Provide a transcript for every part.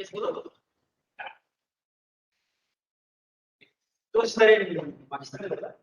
es mudo. Tú vas a estar en magisterio, ¿verdad?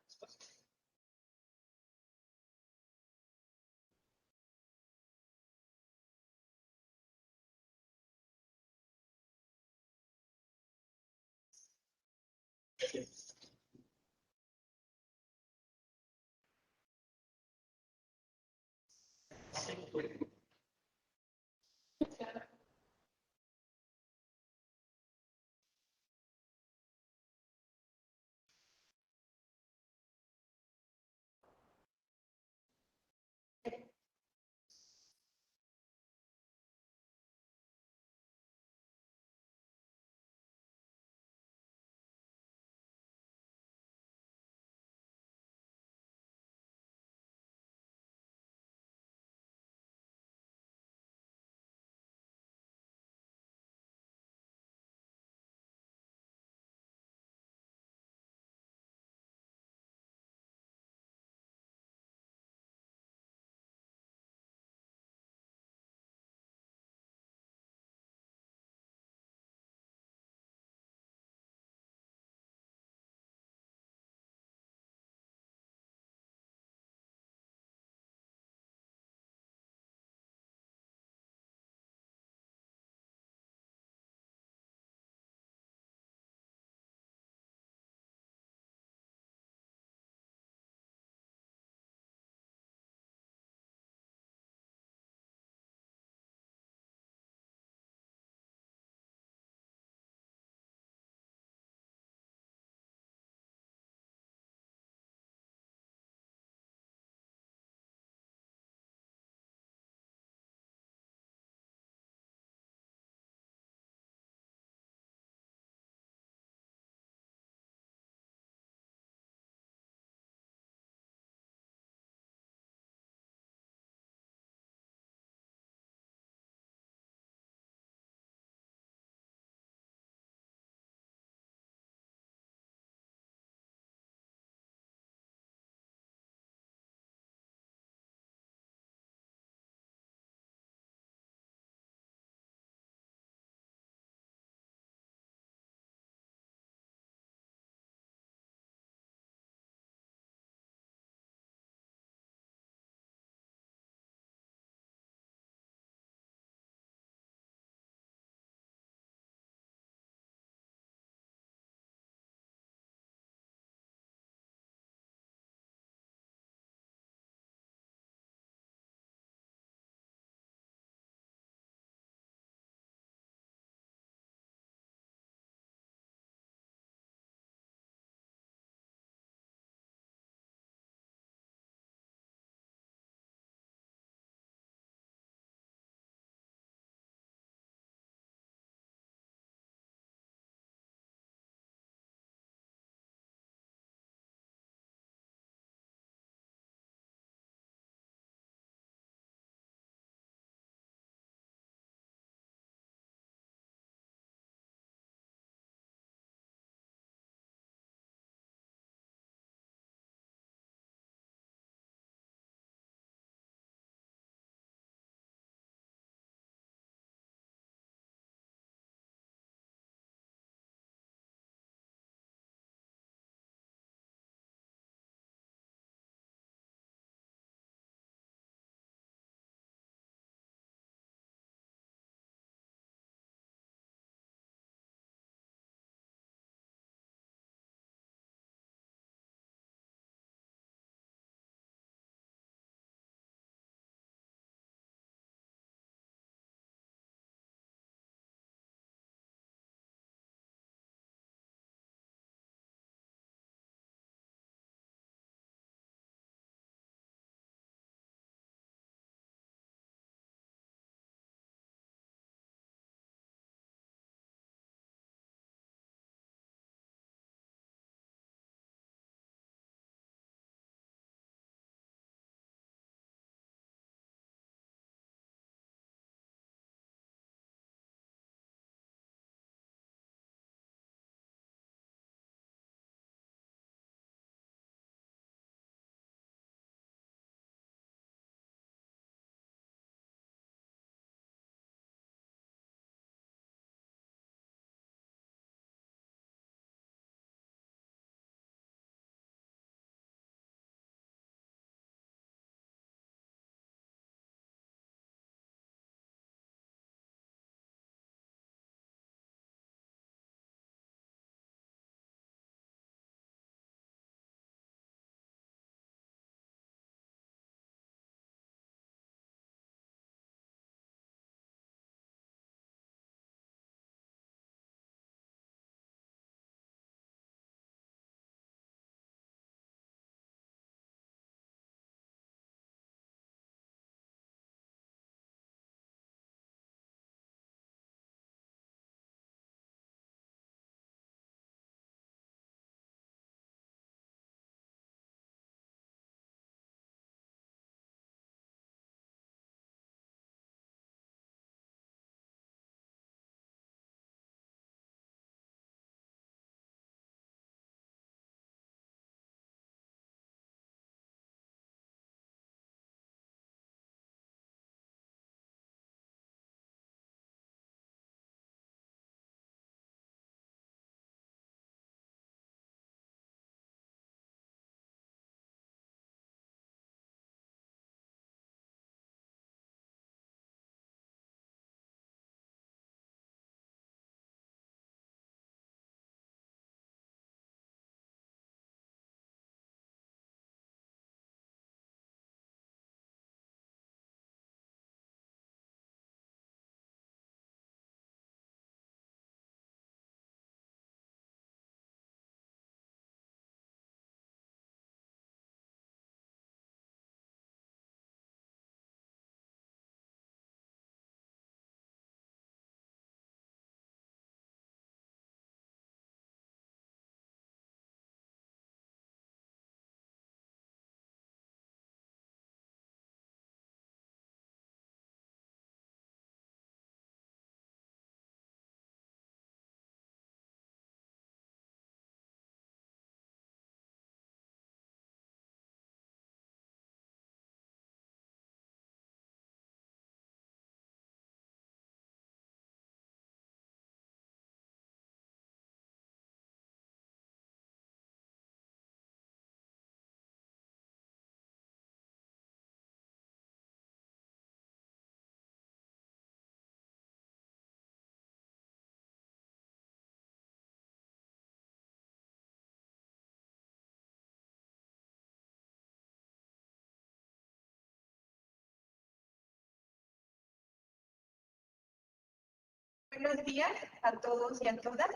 Buenos días a todos y a todas.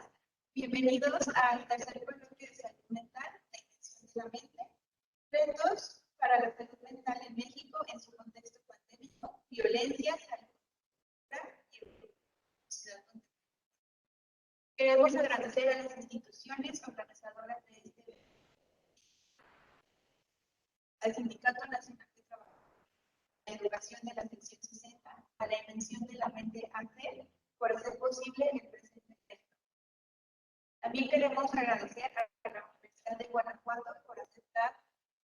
Bienvenidos al tercer coloquio de salud mental, la intención de la mente, retos para la salud mental en México en su contexto pandémico, violencia, salud y universidad. Queremos agradecer a las instituciones organizadoras de este evento, al Sindicato Nacional de Trabajo, a la Educación de la Sección 60, a la Invención de la Mente ACEL, por hacer posible el presente evento. También queremos agradecer a la Universidad de Guanajuato por aceptar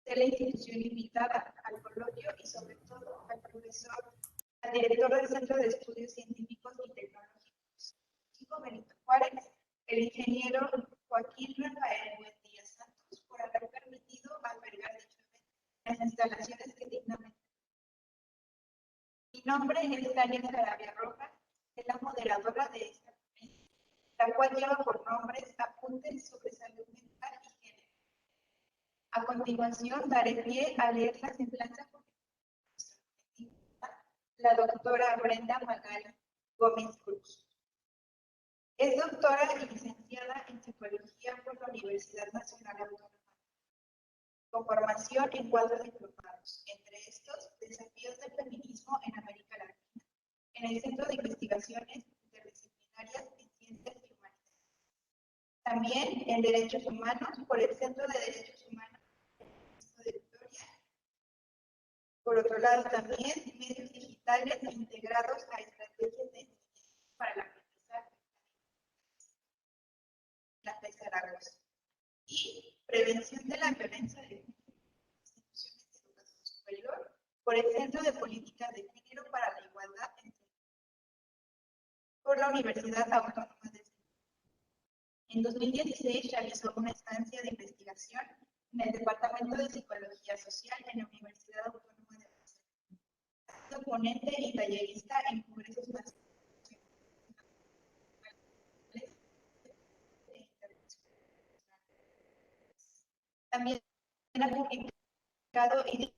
ser la institución invitada al coloquio y sobre todo al profesor, al director del Centro de Estudios Científicos y Tecnológicos, Benito Juárez, el ingeniero Joaquín Rafael Buendía Santos por haber permitido albergar dicho evento en las instalaciones que dignamente. Mi nombre es Daniel Sarabia Rojas, es la moderadora de esta conferencia, la cual lleva por nombres Apuntes sobre salud mental y género. A continuación, daré pie a leer la semblanza con la doctora Brenda Magali Gómez Cruz. Es doctora y licenciada en Psicología por la Universidad Nacional Autónoma, con formación en 4 diplomados, entre estos, Desafíos del Feminismo en América Latina, en el Centro de Investigaciones Interdisciplinarias en Ciencias y Humanidades. También en Derechos Humanos por el Centro de Derechos Humanos de Victoria. Por otro lado, también medios digitales integrados a estrategias de enseñanza para el aprendizaje, la Zaragoza. Y prevención de la violencia de instituciones de educación superior por el Centro de Políticas de Género para la Igualdad entre por la Universidad Autónoma de México. En 2016 realizó una estancia de investigación en el Departamento de Psicología Social en la Universidad Autónoma de Barcelona. Ha sido ponente y tallerista en congresos nacionales e internacionales. También ha publicado y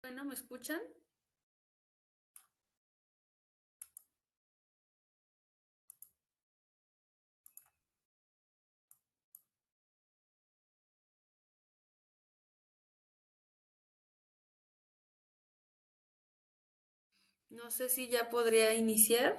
Bueno, ¿me escuchan? No sé si ya podría iniciar.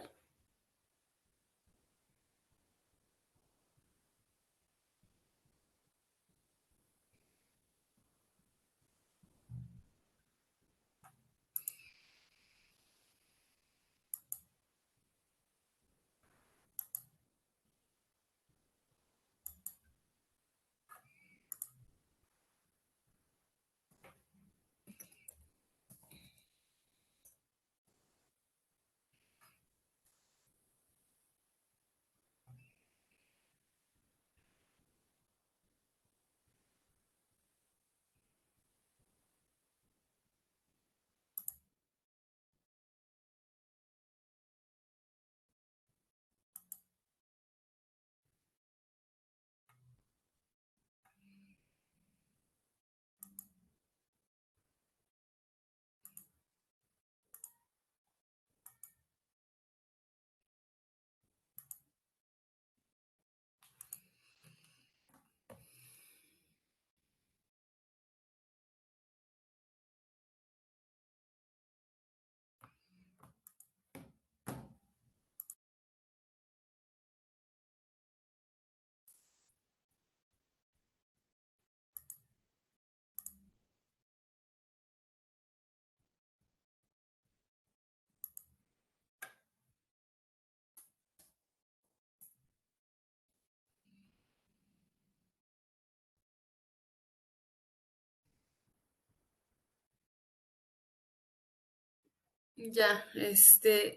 Ya,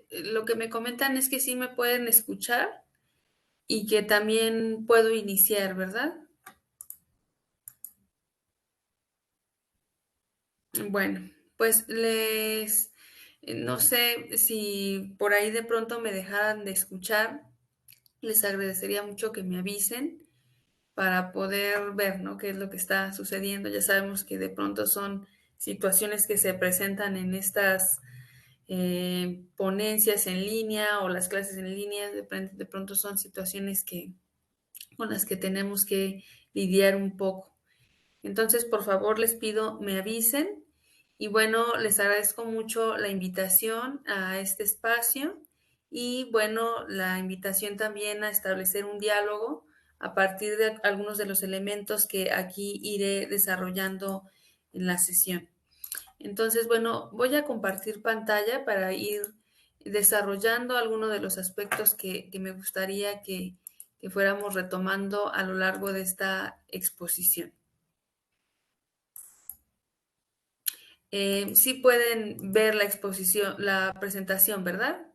lo que me comentan es que sí me pueden escuchar y que también puedo iniciar, ¿verdad? Bueno, pues no sé si por ahí de pronto me dejaran de escuchar, les agradecería mucho que me avisen para poder ver, ¿no? Qué es lo que está sucediendo. Ya sabemos que de pronto son situaciones que se presentan en estas ponencias en línea o las clases en línea, de pronto son situaciones con las que tenemos que lidiar un poco. Entonces, por favor, les pido me avisen y bueno, les agradezco mucho la invitación a este espacio y bueno, la invitación también a establecer un diálogo a partir de algunos de los elementos que aquí iré desarrollando en la sesión. Entonces, bueno, voy a compartir pantalla para ir desarrollando algunos de los aspectos que me gustaría que fuéramos retomando a lo largo de esta exposición. Sí pueden ver la exposición, la presentación, ¿verdad?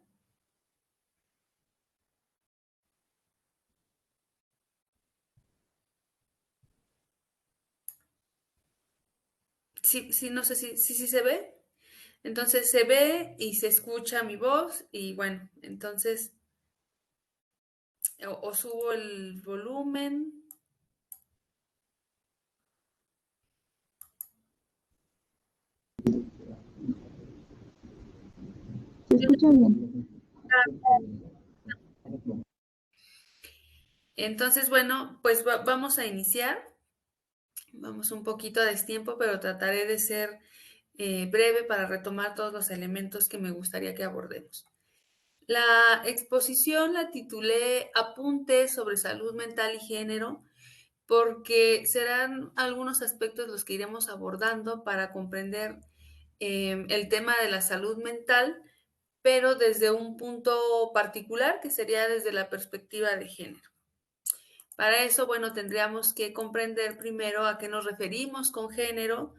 Sí, sí, no sé si se ve. Entonces se ve y se escucha mi voz y bueno, entonces o subo el volumen. Se escucha bien. Entonces, bueno, pues vamos a iniciar. Vamos un poquito a destiempo, pero trataré de ser breve para retomar todos los elementos que me gustaría que abordemos. La exposición la titulé Apuntes sobre salud mental y género porque serán algunos aspectos los que iremos abordando para comprender el tema de la salud mental, pero desde un punto particular que sería desde la perspectiva de género. Para eso, bueno, tendríamos que comprender primero a qué nos referimos con género,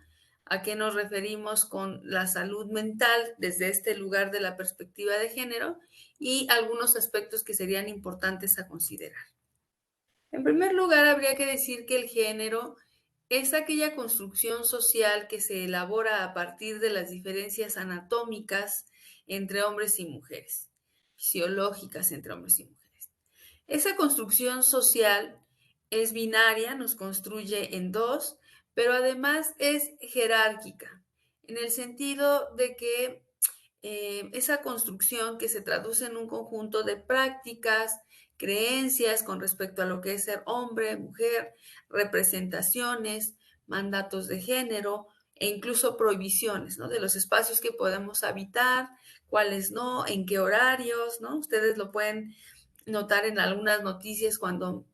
a qué nos referimos con la salud mental desde este lugar de la perspectiva de género y algunos aspectos que serían importantes a considerar. En primer lugar, habría que decir que el género es aquella construcción social que se elabora a partir de las diferencias anatómicas entre hombres y mujeres, fisiológicas entre hombres y mujeres. Esa construcción social es binaria, nos construye en dos, pero además es jerárquica. en el sentido de que esa construcción que se traduce en un conjunto de prácticas, creencias con respecto a lo que es ser hombre, mujer, representaciones, mandatos de género e incluso prohibiciones, ¿no? De los espacios que podemos habitar, cuáles no, en qué horarios, ¿no? Ustedes lo pueden notar en algunas noticias cuando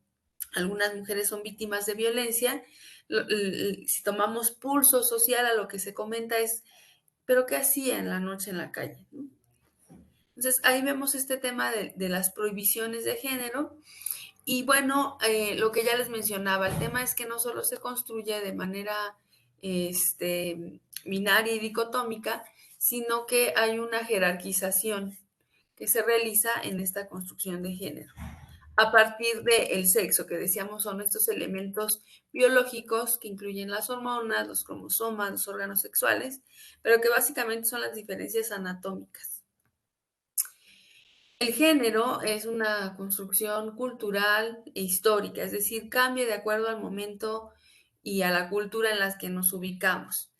algunas mujeres son víctimas de violencia. Si tomamos pulso social, a lo que se comenta es, ¿pero qué hacía en la noche en la calle? ¿No? Entonces, ahí vemos este tema de las prohibiciones de género. Y bueno, lo que ya les mencionaba, el tema es que no solo se construye de manera binaria y dicotómica, sino que hay una jerarquización que se realiza en esta construcción de género a partir del sexo, que decíamos son estos elementos biológicos que incluyen las hormonas, los cromosomas, los órganos sexuales, pero que básicamente son las diferencias anatómicas. El género es una construcción cultural e histórica, es decir, cambia de acuerdo al momento y a la cultura en las que nos ubicamos.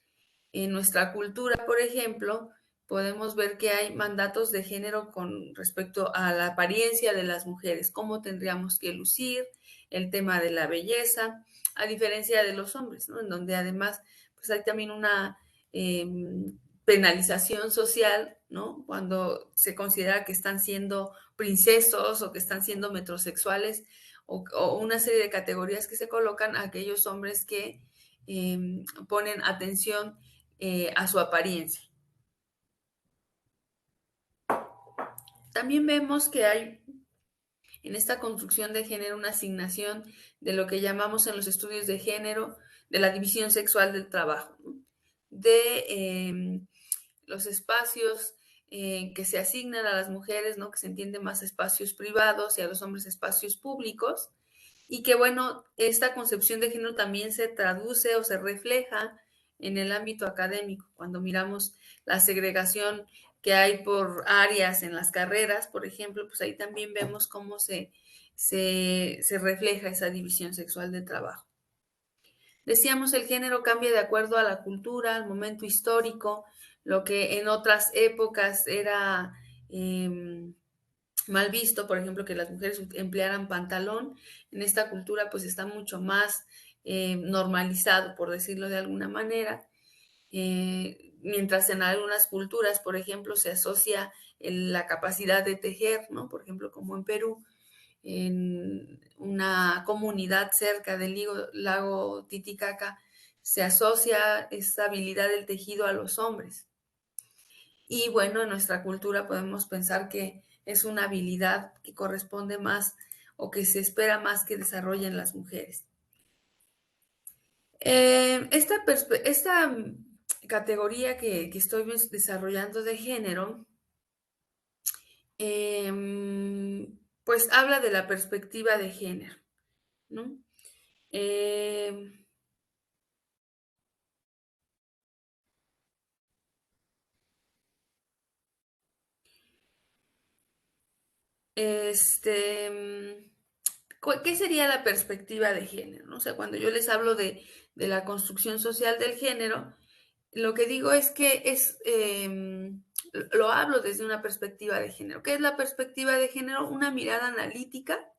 En nuestra cultura, por ejemplo, podemos ver que hay mandatos de género con respecto a la apariencia de las mujeres, cómo tendríamos que lucir, el tema de la belleza, a diferencia de los hombres, ¿no? En donde además pues hay también una penalización social, ¿no? Cuando se considera que están siendo princesos o que están siendo metrosexuales o una serie de categorías que se colocan a aquellos hombres que ponen atención a su apariencia. También vemos que hay en esta construcción de género una asignación de lo que llamamos en los estudios de género de la división sexual del trabajo, ¿no? De los espacios que se asignan a las mujeres, ¿no? Que se entienden más espacios privados y a los hombres espacios públicos. Y que bueno, esta concepción de género también se traduce o se refleja en el ámbito académico, cuando miramos la segregación que hay por áreas en las carreras, por ejemplo, pues ahí también vemos cómo se refleja esa división sexual del trabajo. Decíamos, el género cambia de acuerdo a la cultura, al momento histórico, lo que en otras épocas era mal visto, por ejemplo, que las mujeres emplearan pantalón, en esta cultura pues está mucho más normalizado, por decirlo de alguna manera, mientras en algunas culturas, por ejemplo, se asocia la capacidad de tejer, ¿no? Por ejemplo, como en Perú, en una comunidad cerca del lago Titicaca, se asocia esta habilidad del tejido a los hombres. Y bueno, en nuestra cultura podemos pensar que es una habilidad que corresponde más o que se espera más que desarrollen las mujeres. Esta categoría que estoy desarrollando de género, pues habla de la perspectiva de género, ¿no? ¿Qué sería la perspectiva de género? ¿No? O sea, cuando yo les hablo de la construcción social del género, lo que digo es que lo hablo desde una perspectiva de género. ¿Qué es la perspectiva de género? Una mirada analítica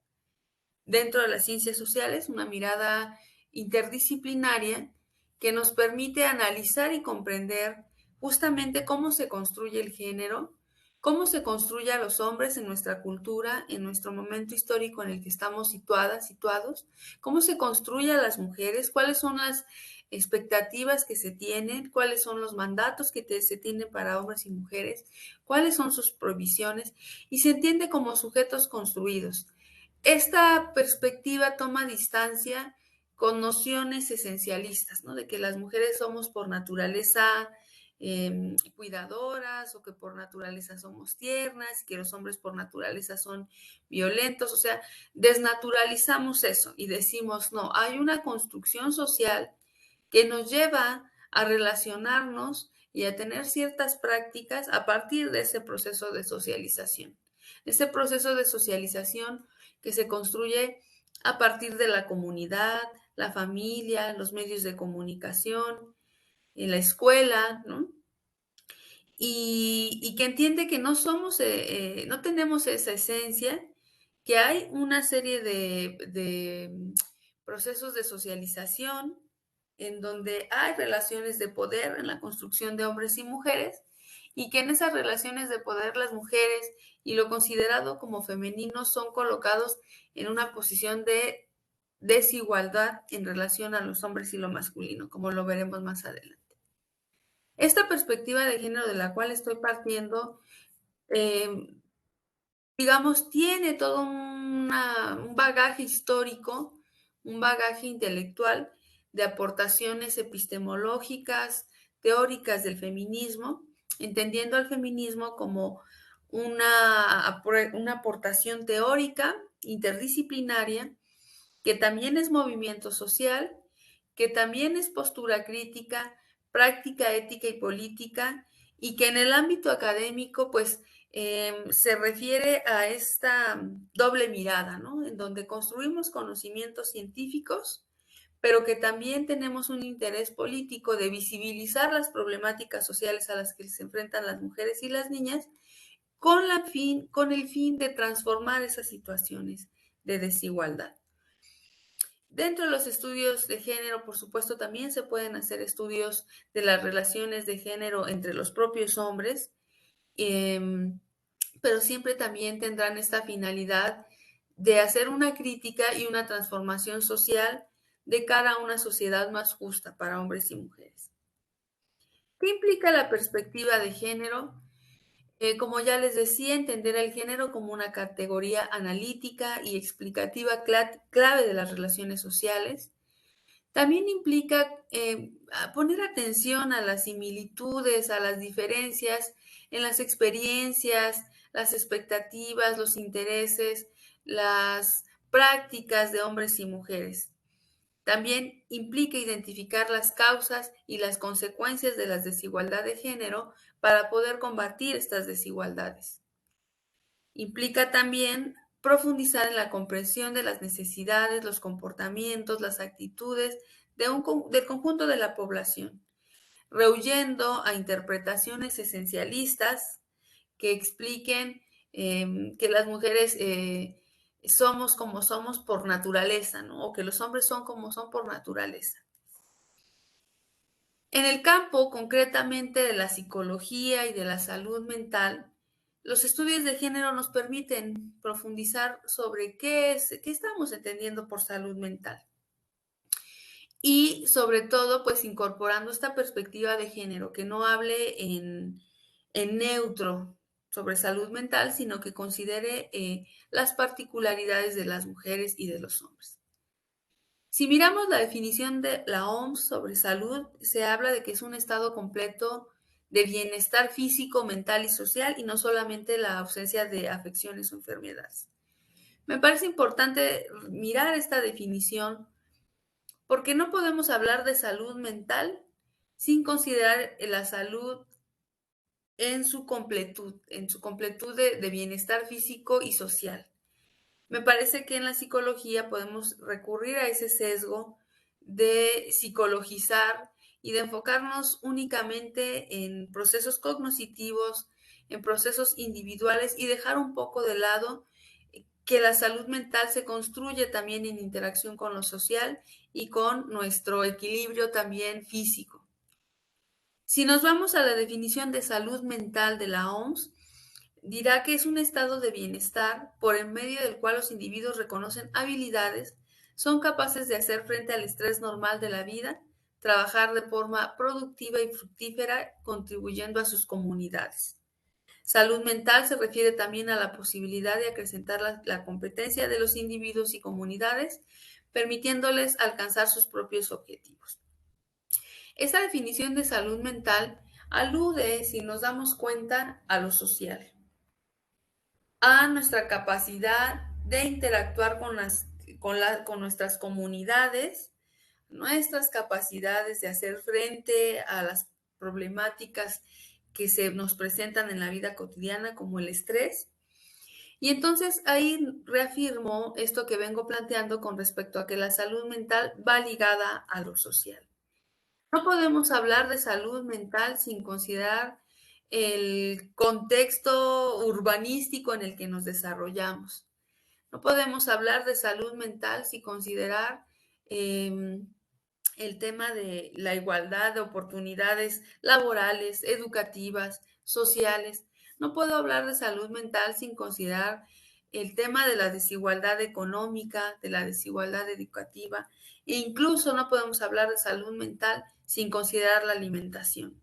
dentro de las ciencias sociales, una mirada interdisciplinaria que nos permite analizar y comprender justamente cómo se construye el género, cómo se construye a los hombres en nuestra cultura, en nuestro momento histórico en el que estamos situados, cómo se construye a las mujeres, cuáles son las expectativas que se tienen, cuáles son los mandatos que se tienen para hombres y mujeres, cuáles son sus provisiones, y se entiende como sujetos construidos. Esta perspectiva toma distancia con nociones esencialistas, ¿no? De que las mujeres somos por naturaleza cuidadoras o que por naturaleza somos tiernas, que los hombres por naturaleza son violentos, o sea, desnaturalizamos eso y decimos, no, hay una construcción social que nos lleva a relacionarnos y a tener ciertas prácticas a partir de ese proceso de socialización. Ese proceso de socialización que se construye a partir de la comunidad, la familia, los medios de comunicación, en la escuela, ¿no? Y que entiende que no somos, no tenemos esa esencia, que hay una serie de procesos de socialización en donde hay relaciones de poder en la construcción de hombres y mujeres, y que en esas relaciones de poder las mujeres y lo considerado como femenino son colocados en una posición de desigualdad en relación a los hombres y lo masculino, como lo veremos más adelante. Esta perspectiva de género de la cual estoy partiendo, eh, digamos, tiene todo un bagaje histórico, un bagaje intelectual de aportaciones epistemológicas, teóricas del feminismo, entendiendo al feminismo como una aportación teórica interdisciplinaria, que también es movimiento social, que también es postura crítica, práctica ética y política, y que en el ámbito académico, pues, se refiere a esta doble mirada, ¿no? En donde construimos conocimientos científicos, pero que también tenemos un interés político de visibilizar las problemáticas sociales a las que se enfrentan las mujeres y las niñas, con el fin de transformar esas situaciones de desigualdad. Dentro de los estudios de género, por supuesto, también se pueden hacer estudios de las relaciones de género entre los propios hombres, pero siempre también tendrán esta finalidad de hacer una crítica y una transformación social de cara a una sociedad más justa para hombres y mujeres. ¿Qué implica la perspectiva de género? Como ya les decía, entender el género como una categoría analítica y explicativa clave de las relaciones sociales. También implica poner atención a las similitudes, a las diferencias en las experiencias, las expectativas, los intereses, las prácticas de hombres y mujeres. También implica identificar las causas y las consecuencias de la desigualdad de género para poder combatir estas desigualdades. Implica también profundizar en la comprensión de las necesidades, los comportamientos, las actitudes del conjunto de la población, rehuyendo a interpretaciones esencialistas que expliquen que las mujeres somos como somos por naturaleza, ¿no? O que los hombres son como son por naturaleza. En el campo, concretamente, de la psicología y de la salud mental, los estudios de género nos permiten profundizar sobre qué estamos entendiendo por salud mental. Y sobre todo, pues incorporando esta perspectiva de género, que no hable en neutro sobre salud mental, sino que considere las particularidades de las mujeres y de los hombres. Si miramos la definición de la OMS sobre salud, se habla de que es un estado completo de bienestar físico, mental y social, y no solamente la ausencia de afecciones o enfermedades. Me parece importante mirar esta definición porque no podemos hablar de salud mental sin considerar la salud en su completud de bienestar físico y social. Me parece que en la psicología podemos recurrir a ese sesgo de psicologizar y de enfocarnos únicamente en procesos cognitivos, en procesos individuales y dejar un poco de lado que la salud mental se construye también en interacción con lo social y con nuestro equilibrio también físico. Si nos vamos a la definición de salud mental de la OMS, dirá que es un estado de bienestar por el medio del cual los individuos reconocen habilidades, son capaces de hacer frente al estrés normal de la vida, trabajar de forma productiva y fructífera, contribuyendo a sus comunidades. Salud mental se refiere también a la posibilidad de acrecentar la competencia de los individuos y comunidades, permitiéndoles alcanzar sus propios objetivos. Esta definición de salud mental alude, si nos damos cuenta, a lo social, a nuestra capacidad de interactuar con nuestras comunidades, nuestras capacidades de hacer frente a las problemáticas que se nos presentan en la vida cotidiana, como el estrés. Y entonces ahí reafirmo esto que vengo planteando con respecto a que la salud mental va ligada a lo social. No podemos hablar de salud mental sin considerar el contexto urbanístico en el que nos desarrollamos. No podemos hablar de salud mental sin considerar el tema de la igualdad de oportunidades laborales, educativas, sociales. No puedo hablar de salud mental sin considerar el tema de la desigualdad económica, de la desigualdad educativa, e incluso no podemos hablar de salud mental sin considerar la alimentación.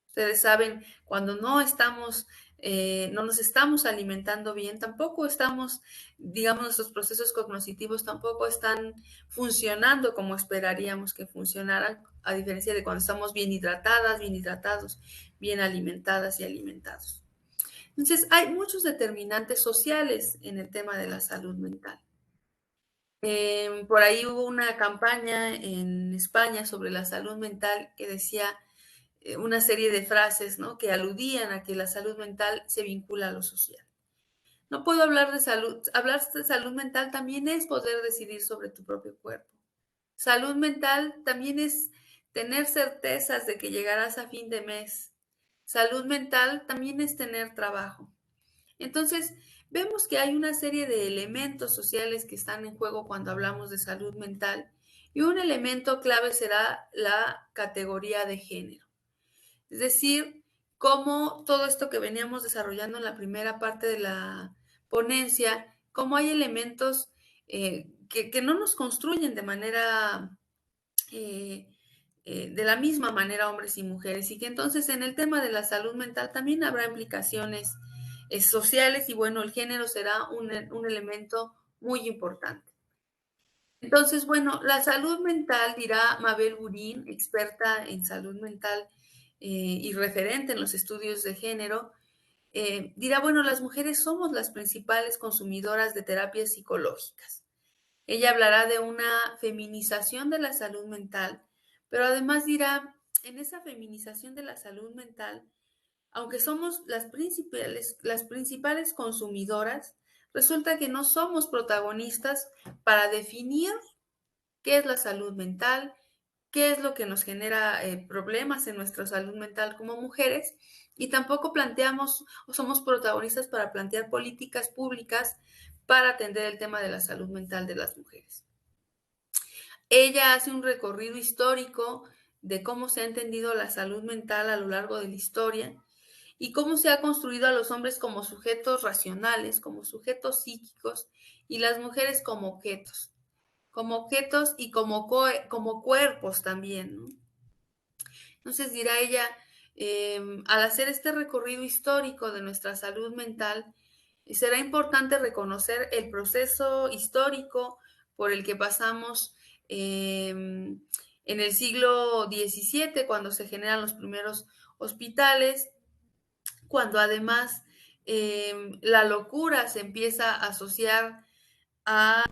Ustedes saben, cuando no nos estamos alimentando bien, tampoco estamos, digamos, nuestros procesos cognitivos tampoco están funcionando como esperaríamos que funcionaran, a diferencia de cuando estamos bien hidratadas, bien hidratados, bien alimentadas y alimentados. Entonces, hay muchos determinantes sociales en el tema de la salud mental. Por ahí hubo una campaña en España sobre la salud mental que decía una serie de frases, ¿no?, que aludían a que la salud mental se vincula a lo social. No puedo hablar de salud mental también es poder decidir sobre tu propio cuerpo. Salud mental también es tener certezas de que llegarás a fin de mes. Salud mental también es tener trabajo. Entonces, vemos que hay una serie de elementos sociales que están en juego cuando hablamos de salud mental y un elemento clave será la categoría de género. Es decir, cómo todo esto que veníamos desarrollando en la primera parte de la ponencia, cómo hay elementos que no nos construyen de la misma manera hombres y mujeres, y que entonces en el tema de la salud mental también habrá implicaciones sociales y bueno, el género será un elemento muy importante. Entonces, bueno, la salud mental, dirá Mabel Burín, experta en salud mental y referente en los estudios de género, dirá, bueno, las mujeres somos las principales consumidoras de terapias psicológicas. Ella hablará de una feminización de la salud mental, pero además dirá, en esa feminización de la salud mental, aunque somos las principales consumidoras, resulta que no somos protagonistas para definir qué es la salud mental, qué es lo que nos genera problemas en nuestra salud mental como mujeres, y tampoco planteamos o somos protagonistas para plantear políticas públicas para atender el tema de la salud mental de las mujeres. Ella hace un recorrido histórico de cómo se ha entendido la salud mental a lo largo de la historia y cómo se ha construido a los hombres como sujetos racionales, como sujetos psíquicos, y las mujeres como objetos y como cuerpos también, ¿no? Entonces dirá ella, al hacer este recorrido histórico de nuestra salud mental, será importante reconocer el proceso histórico por el que pasamos en el siglo XVII, cuando se generan los primeros hospitales, cuando además la locura se empieza a asociar a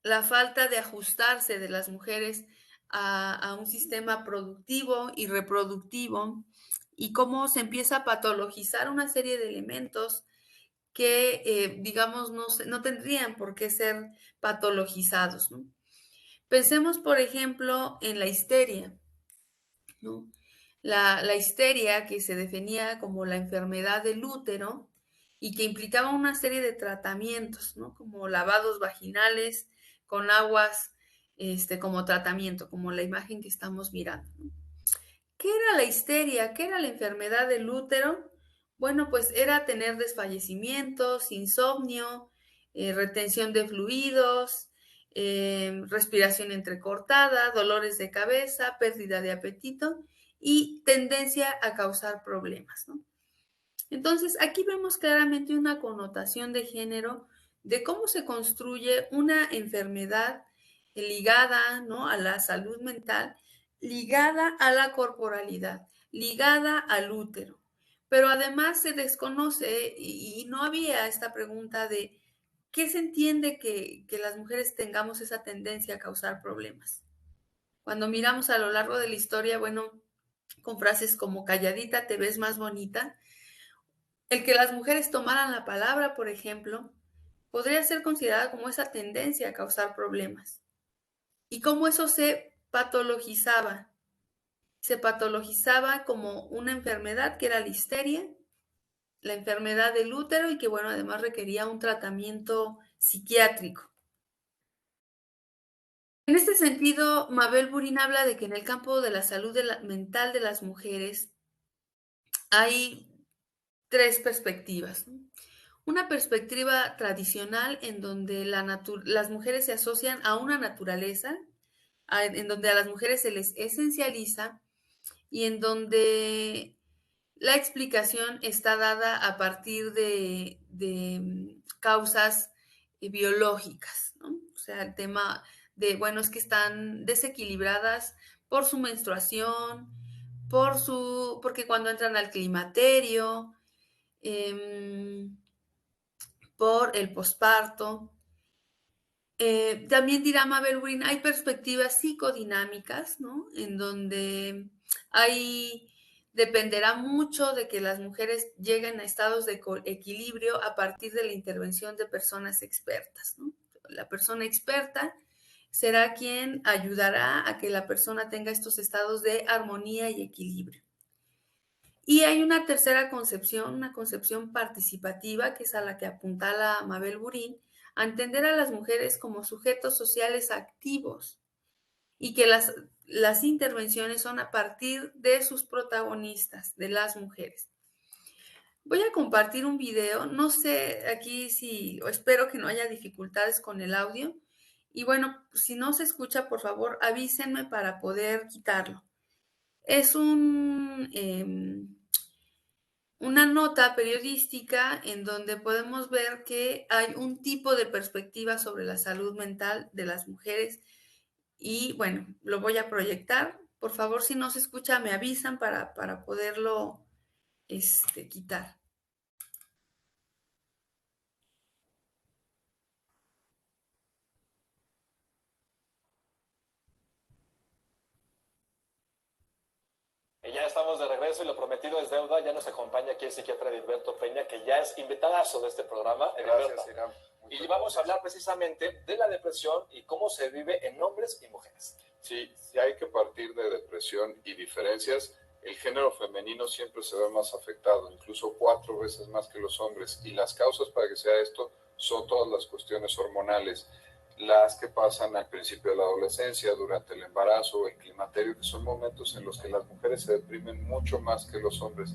la falta de ajustarse de las mujeres a un sistema productivo y reproductivo, y cómo se empieza a patologizar una serie de elementos que, digamos, no tendrían por qué ser patologizados, ¿no? Pensemos, por ejemplo, en la histeria, ¿no? La histeria, que se definía como la enfermedad del útero y que implicaba una serie de tratamientos, ¿no?, como lavados vaginales con aguas como tratamiento, como la imagen que estamos mirando, ¿no? ¿Qué era la histeria? ¿Qué era la enfermedad del útero? Bueno, pues era tener desfallecimientos, insomnio, retención de fluidos, respiración entrecortada, dolores de cabeza, pérdida de apetito y tendencia a causar problemas, ¿no? Entonces, aquí vemos claramente una connotación de género de cómo se construye una enfermedad ligada, ¿no?, a la salud mental, ligada a la corporalidad, ligada al útero. Pero además se desconoce y no había esta pregunta de qué se entiende que las mujeres tengamos esa tendencia a causar problemas. Cuando miramos a lo largo de la historia, bueno, con frases como calladita te ves más bonita, el que las mujeres tomaran la palabra, por ejemplo, podría ser considerada como esa tendencia a causar problemas. Y cómo eso se patologizaba. Se patologizaba como una enfermedad que era la histeria, la enfermedad del útero y que, bueno, además requería un tratamiento psiquiátrico. En este sentido, Mabel Burin habla de que en el campo de la salud mental de las mujeres hay tres perspectivas, ¿no? Una perspectiva tradicional en donde las mujeres se asocian a una naturaleza, en donde a las mujeres se les esencializa y en donde la explicación está dada a partir de causas biológicas, ¿no? O sea, el tema de, bueno, es que están desequilibradas por su menstruación, porque cuando entran al climaterio, por el posparto. También dirá Mabel Burin, hay perspectivas psicodinámicas, ¿no? En donde dependerá mucho de que las mujeres lleguen a estados de equilibrio a partir de la intervención de personas expertas, ¿no? La persona experta será quien ayudará a que la persona tenga estos estados de armonía y equilibrio. Y hay una tercera concepción, una concepción participativa, que es a la que apuntala Mabel Burin, a entender a las mujeres como sujetos sociales activos y que las intervenciones son a partir de sus protagonistas, de las mujeres. Voy a compartir un video, no sé aquí o espero que no haya dificultades con el audio. Y bueno, si no se escucha, por favor, avísenme para poder quitarlo. Es una nota periodística en donde podemos ver que hay un tipo de perspectiva sobre la salud mental de las mujeres y bueno, lo voy a proyectar. Por favor, si no se escucha, me avisan para poderlo quitar. Y ya estamos de regreso y lo prometido es deuda. Ya nos acompaña aquí el psiquiatra Edilberto Peña, que ya es invitadazo de este programa. Gracias, Irán. Y vamos a hablar precisamente de la depresión y cómo se vive en hombres y mujeres. Sí, sí hay que partir de depresión y diferencias. El género femenino siempre se ve más afectado, incluso 4 veces más que los hombres. Y las causas para que sea esto son todas las cuestiones hormonales, las que pasan al principio de la adolescencia, durante el embarazo o el climaterio, que son momentos en los que las mujeres se deprimen mucho más que los hombres.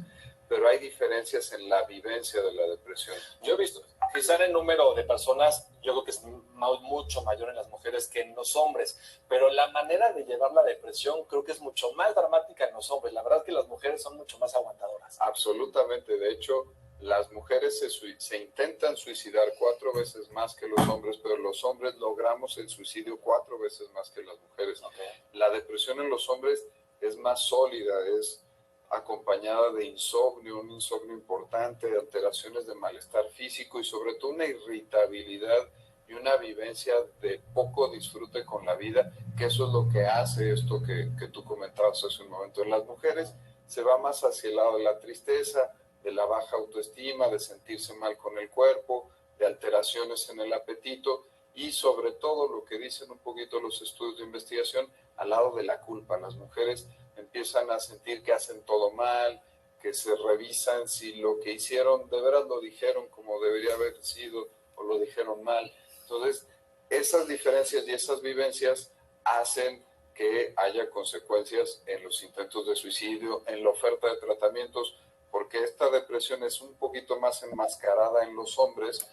Pero hay diferencias en la vivencia de la depresión. Yo he visto, quizá en el número de personas, yo creo que es mucho mayor en las mujeres que en los hombres, pero la manera de llevar la depresión creo que es mucho más dramática en los hombres. La verdad es que las mujeres son mucho más aguantadoras. Absolutamente, de hecho, las mujeres se intentan suicidar 4 veces más que los hombres, pero los hombres logramos el suicidio 4 veces más que las mujeres. Okay. La depresión en los hombres es más sólida, es acompañada de insomnio, un insomnio importante, de alteraciones de malestar físico y sobre todo una irritabilidad y una vivencia de poco disfrute con la vida, que eso es lo que hace esto que tú comentabas hace un momento. En las mujeres se va más hacia el lado de la tristeza, de la baja autoestima, de sentirse mal con el cuerpo, de alteraciones en el apetito y sobre todo lo que dicen un poquito los estudios de investigación, al lado de la culpa. Las mujeres empiezan a sentir que hacen todo mal, que se revisan si lo que hicieron de veras lo dijeron como debería haber sido o lo dijeron mal. Entonces, esas diferencias y esas vivencias hacen que haya consecuencias en los intentos de suicidio, en la oferta de tratamientos, porque esta depresión es un poquito más enmascarada en los hombres.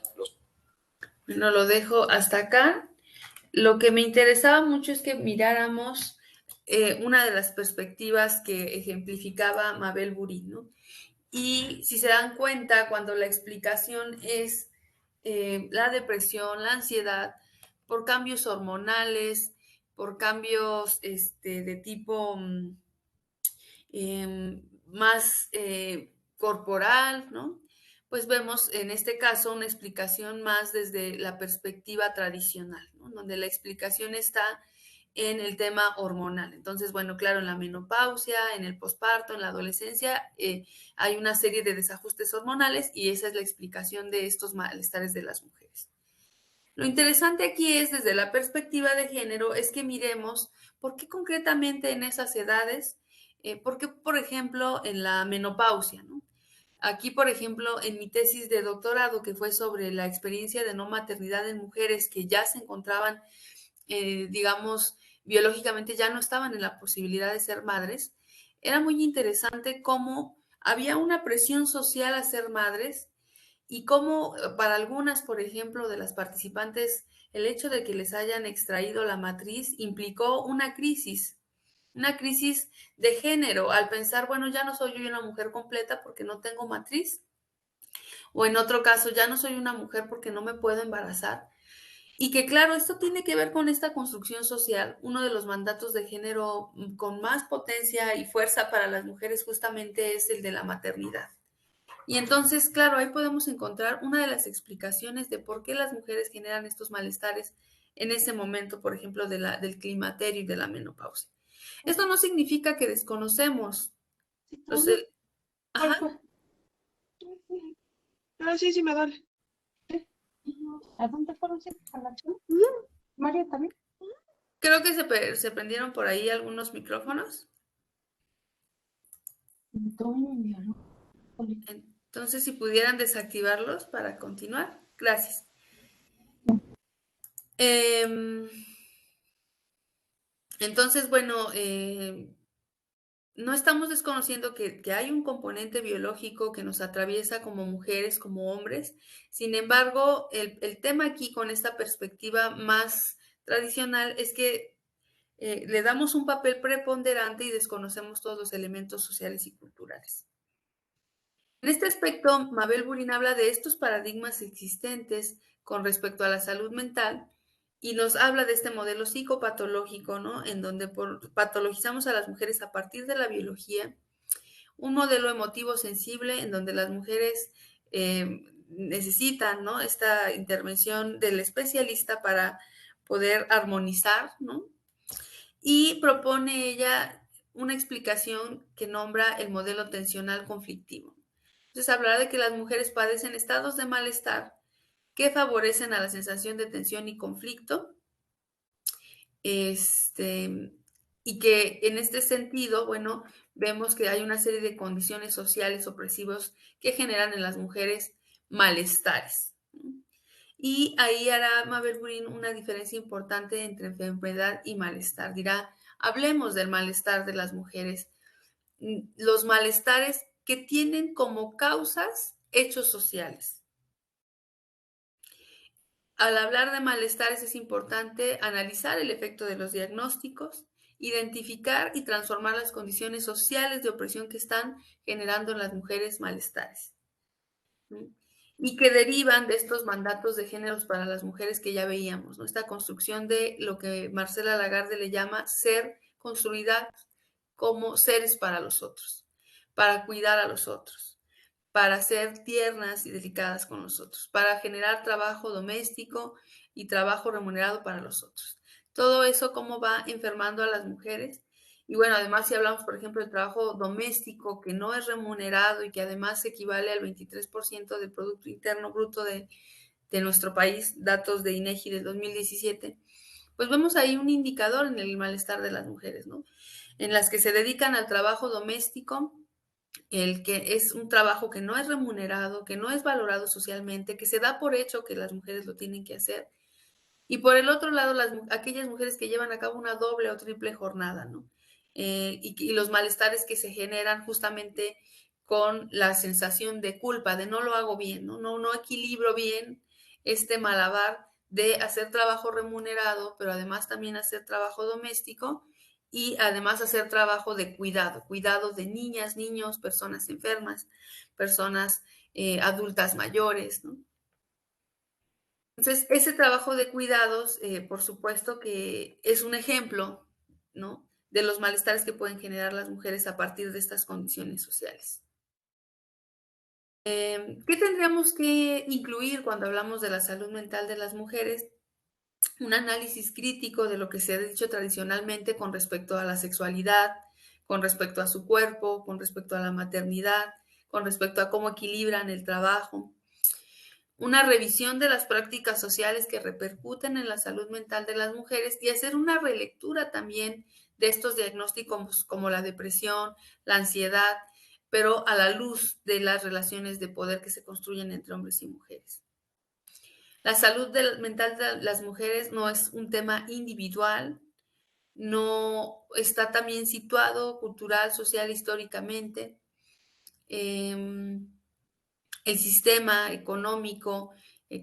Bueno, lo dejo hasta acá. Lo que me interesaba mucho es que miráramos una de las perspectivas que ejemplificaba Mabel Burin, ¿no? Y si se dan cuenta, cuando la explicación es la depresión, la ansiedad, por cambios hormonales, por cambios de tipo más corporal, ¿no? Pues vemos en este caso una explicación más desde la perspectiva tradicional, ¿no? Donde la explicación está en el tema hormonal. Entonces, bueno, claro, en la menopausia, en el posparto, en la adolescencia, hay una serie de desajustes hormonales y esa es la explicación de estos malestares de las mujeres. Lo interesante aquí es, desde la perspectiva de género, es que miremos por qué concretamente en esas edades, por qué, por ejemplo, en la menopausia, ¿no? Aquí, por ejemplo, en mi tesis de doctorado, que fue sobre la experiencia de no maternidad en mujeres que ya se encontraban, digamos, biológicamente ya no estaban en la posibilidad de ser madres, era muy interesante cómo había una presión social a ser madres y cómo para algunas, por ejemplo, de las participantes, el hecho de que les hayan extraído la matriz implicó una crisis de género, al pensar, bueno, ya no soy yo una mujer completa porque no tengo matriz, o en otro caso, ya no soy una mujer porque no me puedo embarazar. Y que claro, esto tiene que ver con esta construcción social. Uno de los mandatos de género con más potencia y fuerza para las mujeres justamente es el de la maternidad. Y entonces, claro, ahí podemos encontrar una de las explicaciones de por qué las mujeres generan estos malestares en ese momento, por ejemplo, del climaterio y de la menopausia. Esto no significa que desconocemos los... Ajá. Ah, sí, sí me duele. ¿A dónde fueron siempre? ¿A la chula? María también. Creo que se prendieron por ahí algunos micrófonos. Entonces, si pudieran desactivarlos para continuar. Gracias. Entonces, bueno, no estamos desconociendo que hay un componente biológico que nos atraviesa como mujeres, como hombres. Sin embargo, el tema aquí con esta perspectiva más tradicional es que le damos un papel preponderante y desconocemos todos los elementos sociales y culturales. En este aspecto, Mabel Burin habla de estos paradigmas existentes con respecto a la salud mental y nos habla de este modelo psicopatológico, ¿no? En donde patologizamos a las mujeres a partir de la biología, un modelo emotivo sensible en donde las mujeres necesitan, ¿no?, esta intervención del especialista para poder armonizar, ¿no? Y propone ella una explicación que nombra el modelo tensional conflictivo. Entonces hablará de que las mujeres padecen estados de malestar que favorecen a la sensación de tensión y conflicto, y que en este sentido, bueno, vemos que hay una serie de condiciones sociales opresivas que generan en las mujeres malestares. Y ahí hará Mabel Burin una diferencia importante entre enfermedad y malestar. Dirá, hablemos del malestar de las mujeres, los malestares que tienen como causas hechos sociales. Al hablar de malestares es importante analizar el efecto de los diagnósticos, identificar y transformar las condiciones sociales de opresión que están generando en las mujeres malestares, ¿sí? Y que derivan de estos mandatos de géneros para las mujeres que ya veíamos, ¿no? Esta construcción de lo que Marcela Lagarde le llama ser construida como seres para los otros, para cuidar a los otros, para ser tiernas y delicadas con los otros, para generar trabajo doméstico y trabajo remunerado para los otros. Todo eso cómo va enfermando a las mujeres. Y bueno, además si hablamos, por ejemplo, del trabajo doméstico que no es remunerado y que además equivale al 23% del Producto Interno Bruto de nuestro país, datos de INEGI del 2017, pues vemos ahí un indicador en el malestar de las mujeres, ¿no? En las que se dedican al trabajo doméstico, el que es un trabajo que no es remunerado, que no es valorado socialmente, que se da por hecho que las mujeres lo tienen que hacer. Y por el otro lado, aquellas mujeres que llevan a cabo una doble o triple jornada, ¿no? Y los malestares que se generan justamente con la sensación de culpa, de no lo hago bien, ¿no? No equilibro bien este malabar de hacer trabajo remunerado, pero además también hacer trabajo doméstico y además hacer trabajo de cuidado de niñas, niños, personas enfermas, personas adultas mayores, ¿no? Entonces, ese trabajo de cuidados, por supuesto que es un ejemplo, ¿no?, de los malestares que pueden generar las mujeres a partir de estas condiciones sociales. ¿Qué tendríamos que incluir cuando hablamos de la salud mental de las mujeres? Un análisis crítico de lo que se ha dicho tradicionalmente con respecto a la sexualidad, con respecto a su cuerpo, con respecto a la maternidad, con respecto a cómo equilibran el trabajo. una revisión de las prácticas sociales que repercuten en la salud mental de las mujeres y hacer una relectura también de estos diagnósticos como la depresión, la ansiedad, pero a la luz de las relaciones de poder que se construyen entre hombres y mujeres. La salud mental de las mujeres no es un tema individual, no está también situado cultural, social, históricamente. El sistema económico,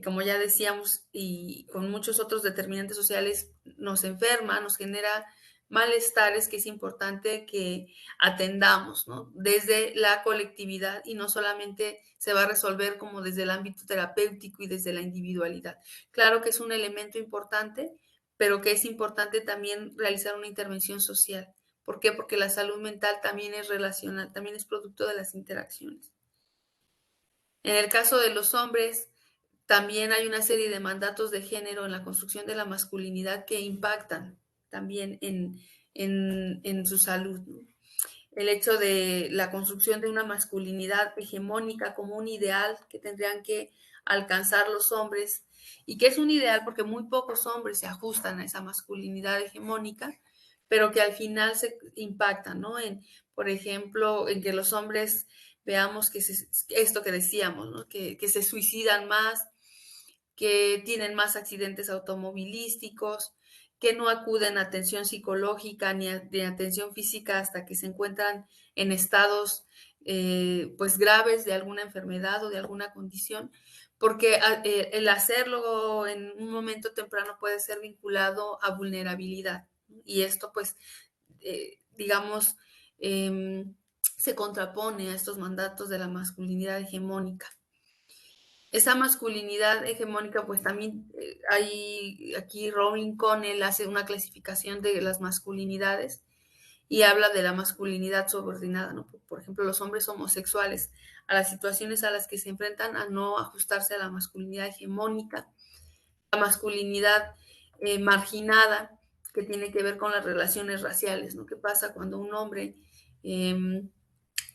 como ya decíamos, y con muchos otros determinantes sociales, nos enferma, nos genera malestares que es importante que atendamos, ¿no? Desde la colectividad y no solamente se va a resolver como desde el ámbito terapéutico y desde la individualidad. Claro que es un elemento importante, pero que es importante también realizar una intervención social. ¿Por qué? Porque la salud mental también es relacional, también es producto de las interacciones. En el caso de los hombres, también hay una serie de mandatos de género en la construcción de la masculinidad que impactan también en su salud, ¿no? El hecho de la construcción de una masculinidad hegemónica como un ideal que tendrían que alcanzar los hombres y que es un ideal porque muy pocos hombres se ajustan a esa masculinidad hegemónica, pero que al final se impactan, ¿no? Por ejemplo, en que los hombres veamos que esto que decíamos, ¿no? Que se suicidan más, que tienen más accidentes automovilísticos, que no acuden a atención psicológica ni de atención física hasta que se encuentran en estados pues graves de alguna enfermedad o de alguna condición, porque el hacerlo en un momento temprano puede ser vinculado a vulnerabilidad. Y esto pues, digamos, se contrapone a estos mandatos de la masculinidad hegemónica. Esa masculinidad hegemónica, pues también hay aquí Rowling Connell hace una clasificación de las masculinidades y habla de la masculinidad subordinada, ¿no? Por ejemplo, los hombres homosexuales, a las situaciones a las que se enfrentan a no ajustarse a la masculinidad hegemónica, la masculinidad marginada, que tiene que ver con las relaciones raciales, ¿no? ¿Qué pasa cuando un hombre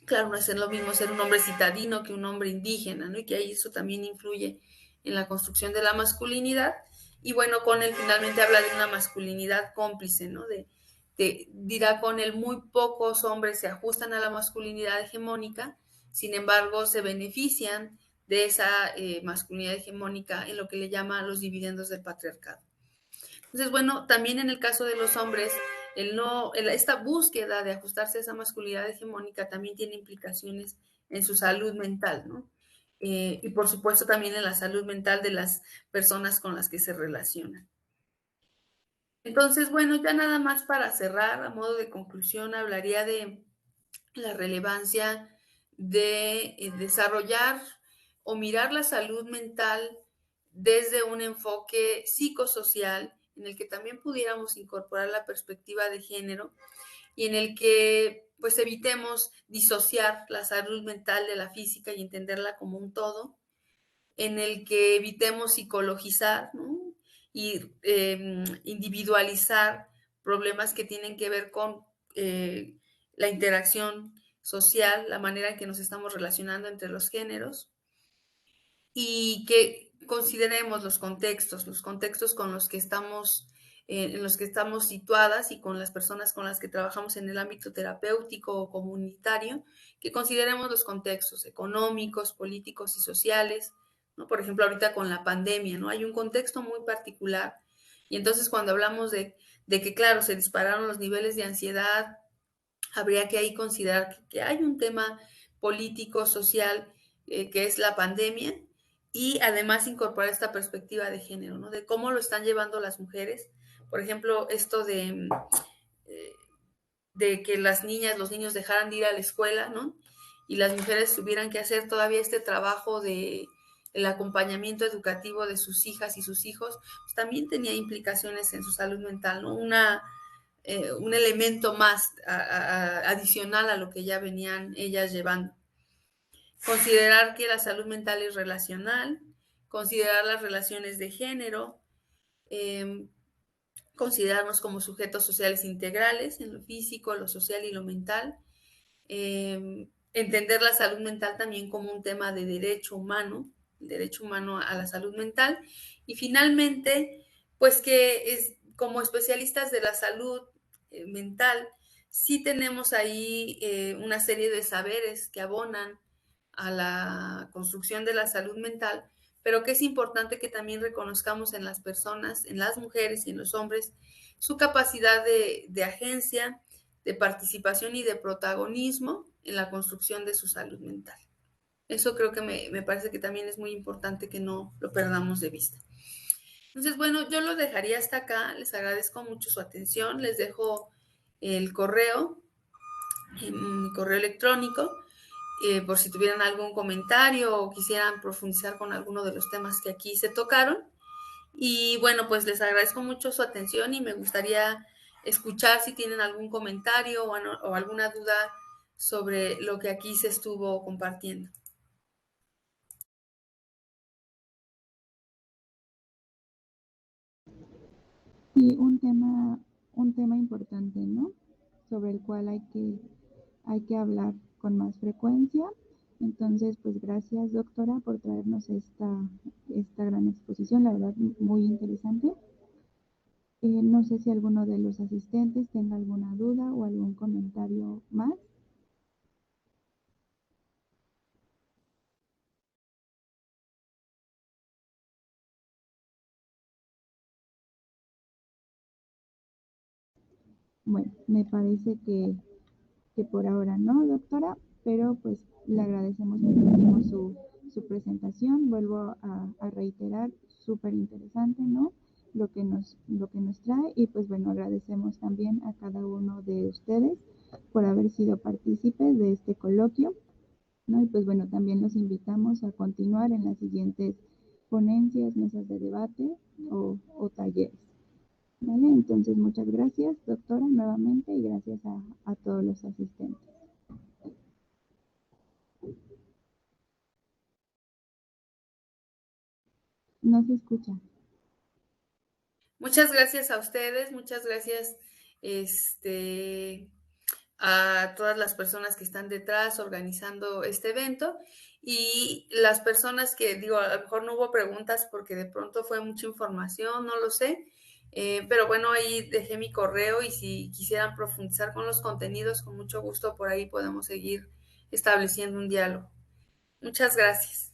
claro, no es lo mismo ser un hombre citadino que un hombre indígena, ¿no? Y que ahí eso también influye en la construcción de la masculinidad. Y bueno, Connell finalmente habla de una masculinidad cómplice, ¿no? Dirá Connell, muy pocos hombres se ajustan a la masculinidad hegemónica, sin embargo, se benefician de esa masculinidad hegemónica en lo que le llama los dividendos del patriarcado. Entonces, bueno, también en el caso de los hombres, esta búsqueda de ajustarse a esa masculinidad hegemónica también tiene implicaciones en su salud mental, ¿no? Y por supuesto también en la salud mental de las personas con las que se relacionan. Entonces, bueno, ya nada más para cerrar, a modo de conclusión, hablaría de la relevancia de desarrollar o mirar la salud mental desde un enfoque psicosocial en el que también pudiéramos incorporar la perspectiva de género y en el que pues evitemos disociar la salud mental de la física y entenderla como un todo, en el que evitemos psicologizar, ¿no? Y individualizar problemas que tienen que ver con la interacción social, la manera en que nos estamos relacionando entre los géneros y que consideremos los contextos con los que estamos, en los que estamos situadas y con las personas con las que trabajamos en el ámbito terapéutico o comunitario, que consideremos los contextos económicos, políticos y sociales, ¿no? Por ejemplo, ahorita con la pandemia, ¿no? Hay un contexto muy particular y entonces cuando hablamos de que, claro, se dispararon los niveles de ansiedad, habría que ahí considerar que hay un tema político, social, que es la pandemia, y además incorporar esta perspectiva de género, ¿no? De cómo lo están llevando las mujeres. Por ejemplo, esto de que las niñas, los niños dejaran de ir a la escuela, ¿no? Y las mujeres tuvieran que hacer todavía este trabajo de el acompañamiento educativo de sus hijas y sus hijos, pues también tenía implicaciones en su salud mental, ¿no? Un elemento más adicional a lo que ya venían ellas llevando. Considerar que la salud mental es relacional, considerar las relaciones de género, considerarnos como sujetos sociales integrales en lo físico, lo social y lo mental, entender la salud mental también como un tema de derecho humano, derecho humano a la salud mental. Y finalmente, pues que como especialistas de la salud mental, sí tenemos ahí una serie de saberes que abonan a la construcción de la salud mental, pero que es importante que también reconozcamos en las personas, en las mujeres y en los hombres, su capacidad de agencia, de participación y de protagonismo en la construcción de su salud mental. Eso creo que me parece que también es muy importante que no lo perdamos de vista. Entonces, bueno, yo lo dejaría hasta acá. Les agradezco mucho su atención. Les dejo el correo, mi correo electrónico, por si tuvieran algún comentario o quisieran profundizar con alguno de los temas que aquí se tocaron. Y bueno, pues les agradezco mucho su atención y me gustaría escuchar si tienen algún comentario o alguna duda sobre lo que aquí se estuvo compartiendo. Sí, un tema importante, ¿no? Sobre el cual hay que hablar con más frecuencia. Entonces, pues gracias, doctora, por traernos esta gran exposición, la verdad, muy interesante. No sé si alguno de los asistentes tenga alguna duda o algún comentario más. Bueno, me parece que por ahora no, doctora, pero pues le agradecemos muchísimo su presentación. Vuelvo a reiterar, súper interesante, ¿no? Lo que nos trae y pues bueno, agradecemos también a cada uno de ustedes por haber sido partícipes de este coloquio, ¿no? Y pues bueno, también los invitamos a continuar en las siguientes ponencias, mesas de debate o talleres. ¿Vale? Entonces, muchas gracias, doctora, nuevamente, y gracias a todos los asistentes. No se escucha. Muchas gracias a ustedes, muchas gracias a todas las personas que están detrás organizando este evento y las personas que, digo, a lo mejor no hubo preguntas porque de pronto fue mucha información, no lo sé, pero bueno, ahí dejé mi correo y si quisieran profundizar con los contenidos, con mucho gusto por ahí podemos seguir estableciendo un diálogo. Muchas gracias.